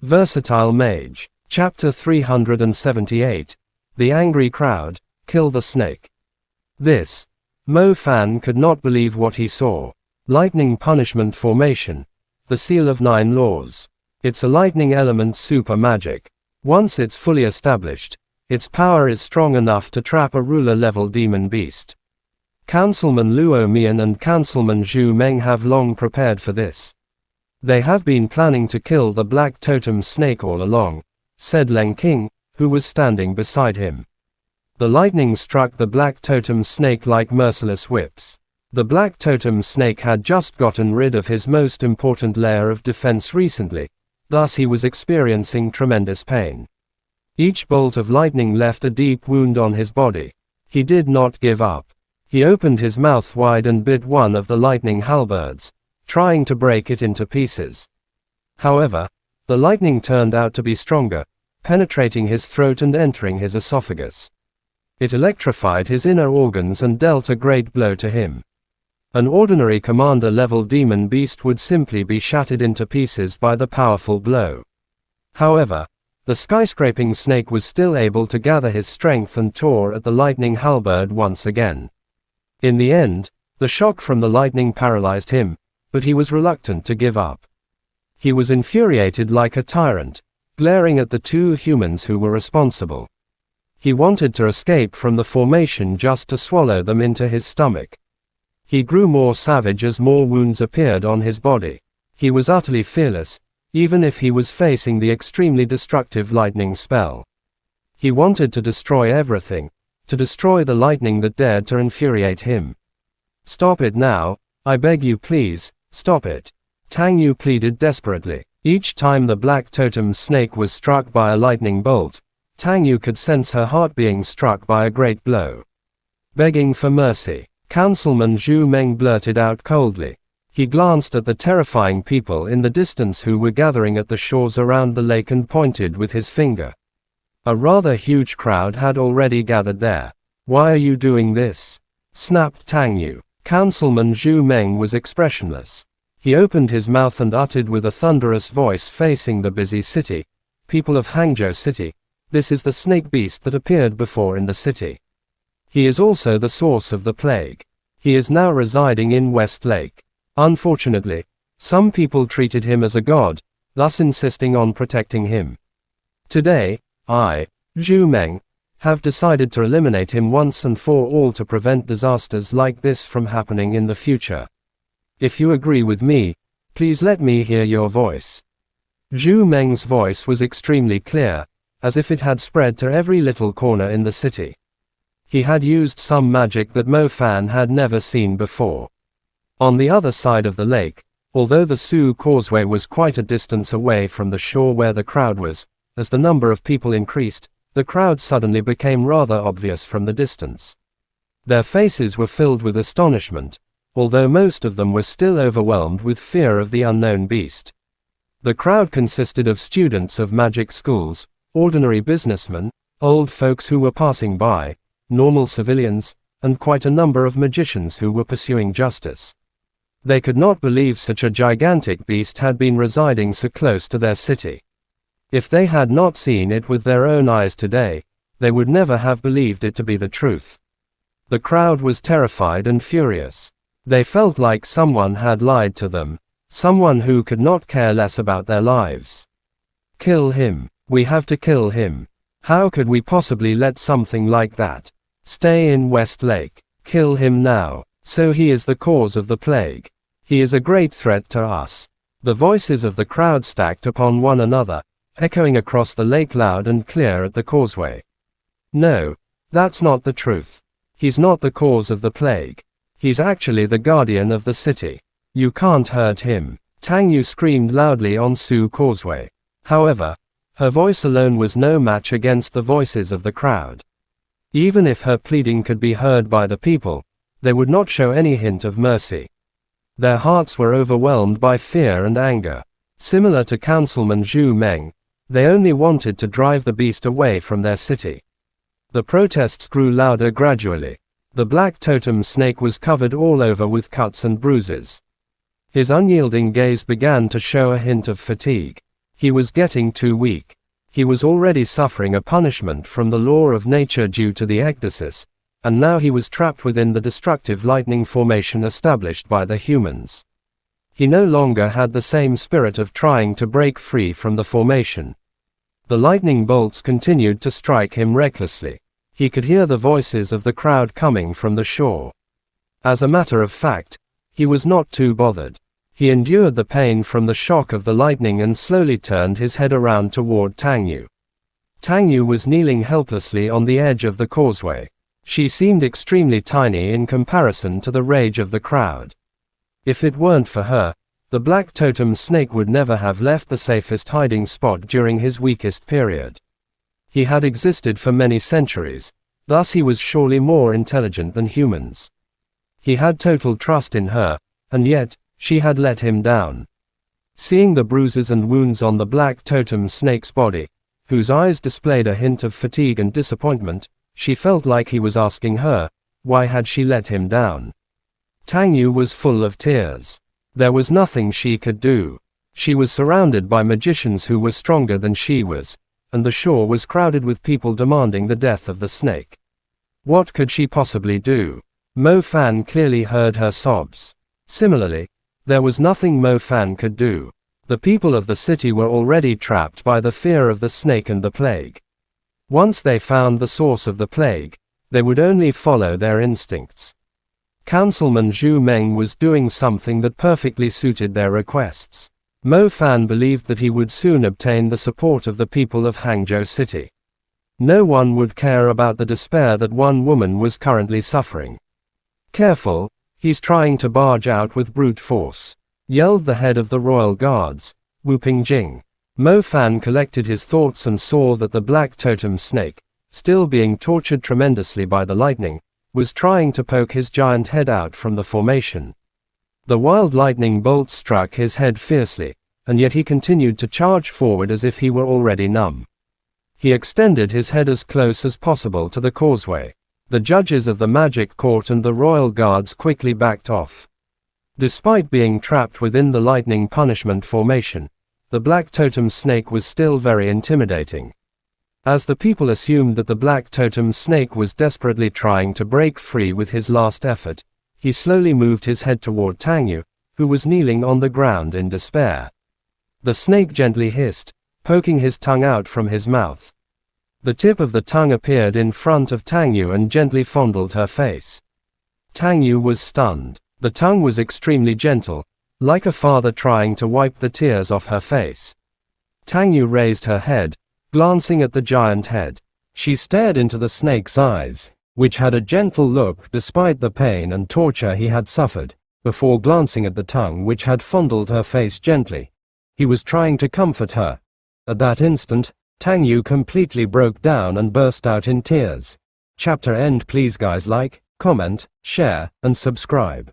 Versatile Mage. Chapter 378. The Angry Crowd. Kill the Snake. This. Mo Fan could not believe what he saw. Lightning Punishment Formation. The Seal of 9 Laws. It's a lightning element super magic. Once it's fully established, its power is strong enough to trap a ruler-level demon beast. Councilman Luo Mian and Councilman Zhu Meng have long prepared for this. They have been planning to kill the Black Totem Snake all along, said Leng King, who was standing beside him. The lightning struck the Black Totem Snake like merciless whips. The Black Totem Snake had just gotten rid of his most important layer of defense recently, thus he was experiencing tremendous pain. Each bolt of lightning left a deep wound on his body. He did not give up. He opened his mouth wide and bit one of the lightning halberds, trying to break it into pieces. However, the lightning turned out to be stronger, penetrating his throat and entering his esophagus. It electrified his inner organs and dealt a great blow to him. An ordinary commander-level demon beast would simply be shattered into pieces by the powerful blow. However, the skyscraping snake was still able to gather his strength and tore at the lightning halberd once again. In the end, the shock from the lightning paralyzed him, but he was reluctant to give up. He was infuriated like a tyrant, glaring at the two humans who were responsible. He wanted to escape from the formation just to swallow them into his stomach. He grew more savage as more wounds appeared on his body. He was utterly fearless, even if he was facing the extremely destructive lightning spell. He wanted to destroy everything, to destroy the lightning that dared to infuriate him. "Stop it now, I beg you please, stop it," Tang Yu pleaded desperately. Each time the Black Totem Snake was struck by a lightning bolt, Tang Yu could sense her heart being struck by a great blow. Begging for mercy, Councilman Zhu Meng blurted out coldly. He glanced at the terrifying people in the distance who were gathering at the shores around the lake and pointed with his finger. A rather huge crowd had already gathered there. "Why are you doing this?" snapped Tang Yu. Councilman Zhu Meng was expressionless. He opened his mouth and uttered with a thunderous voice facing the busy city, "People of Hangzhou City, this is the snake beast that appeared before in the city. He is also the source of the plague. He is now residing in West Lake. Unfortunately, some people treated him as a god, thus insisting on protecting him. Today, I, Zhu Meng, have decided to eliminate him once and for all to prevent disasters like this from happening in the future. If you agree with me, please let me hear your voice." Zhu Meng's voice was extremely clear, as if it had spread to every little corner in the city. He had used some magic that Mo Fan had never seen before. On the other side of the lake, although the Su Causeway was quite a distance away from the shore where the crowd was, as the number of people increased, the crowd suddenly became rather obvious from the distance. Their faces were filled with astonishment, although most of them were still overwhelmed with fear of the unknown beast. The crowd consisted of students of magic schools, ordinary businessmen, old folks who were passing by, normal civilians, and quite a number of magicians who were pursuing justice. They could not believe such a gigantic beast had been residing so close to their city. If they had not seen it with their own eyes today, they would never have believed it to be the truth. The crowd was terrified and furious. They felt like someone had lied to them, someone who could not care less about their lives. "Kill him. We have to kill him. How could we possibly let something like that stay in West Lake? Kill him now. So he is the cause of the plague. He is a great threat to us." The voices of the crowd stacked upon one another, echoing across the lake loud and clear at the causeway. "No, that's not the truth. He's not the cause of the plague. He's actually the guardian of the city. You can't hurt him," Tang Yu screamed loudly on Su Causeway. However, her voice alone was no match against the voices of the crowd. Even if her pleading could be heard by the people, they would not show any hint of mercy. Their hearts were overwhelmed by fear and anger. Similar to Councilman Zhu Meng, they only wanted to drive the beast away from their city. The protests grew louder gradually. The Black Totem Snake was covered all over with cuts and bruises. His unyielding gaze began to show a hint of fatigue. He was getting too weak. He was already suffering a punishment from the law of nature due to the ecdysis, and now he was trapped within the destructive lightning formation established by the humans. He no longer had the same spirit of trying to break free from the formation. The lightning bolts continued to strike him recklessly. He could hear the voices of the crowd coming from the shore. As a matter of fact, he was not too bothered. He endured the pain from the shock of the lightning and slowly turned his head around toward Tang Yu. Tang Yu was kneeling helplessly on the edge of the causeway. She seemed extremely tiny in comparison to the rage of the crowd. If it weren't for her, the black totem snake would never have left the safest hiding spot during his weakest period. He had existed for many centuries, thus he was surely more intelligent than humans. He had total trust in her, and yet, she had let him down. Seeing the bruises and wounds on the black totem snake's body, whose eyes displayed a hint of fatigue and disappointment, she felt like he was asking her, why had she let him down? Tang Yu was full of tears. There was nothing she could do. She was surrounded by magicians who were stronger than she was, and the shore was crowded with people demanding the death of the snake. What could she possibly do? Mo Fan clearly heard her sobs. Similarly, there was nothing Mo Fan could do. The people of the city were already trapped by the fear of the snake and the plague. Once they found the source of the plague, they would only follow their instincts. Councilman Zhu Meng was doing something that perfectly suited their requests. Mo Fan believed that he would soon obtain the support of the people of Hangzhou City. No one would care about the despair that one woman was currently suffering. "Careful, he's trying to barge out with brute force," yelled the head of the royal guards, Wu Pingjing. Mo Fan collected his thoughts and saw that the black totem snake, still being tortured tremendously by the lightning, was trying to poke his giant head out from the formation. The wild lightning bolts struck his head fiercely, and yet he continued to charge forward as if he were already numb. He extended his head as close as possible to the causeway. The judges of the magic court and the royal guards quickly backed off. Despite being trapped within the lightning punishment formation, the black totem snake was still very intimidating. As the people assumed that the black totem snake was desperately trying to break free with his last effort, he slowly moved his head toward Tang Yu, who was kneeling on the ground in despair. The snake gently hissed, poking his tongue out from his mouth. The tip of the tongue appeared in front of Tang Yu and gently fondled her face. Tang Yu was stunned. The tongue was extremely gentle, like a father trying to wipe the tears off her face. Tang Yu raised her head, glancing at the giant head. She stared into the snake's eyes, which had a gentle look despite the pain and torture he had suffered, before glancing at the tongue which had fondled her face gently. He was trying to comfort her. At that instant, Tang Yu completely broke down and burst out in tears. Chapter end. Please guys like, comment, share, and subscribe.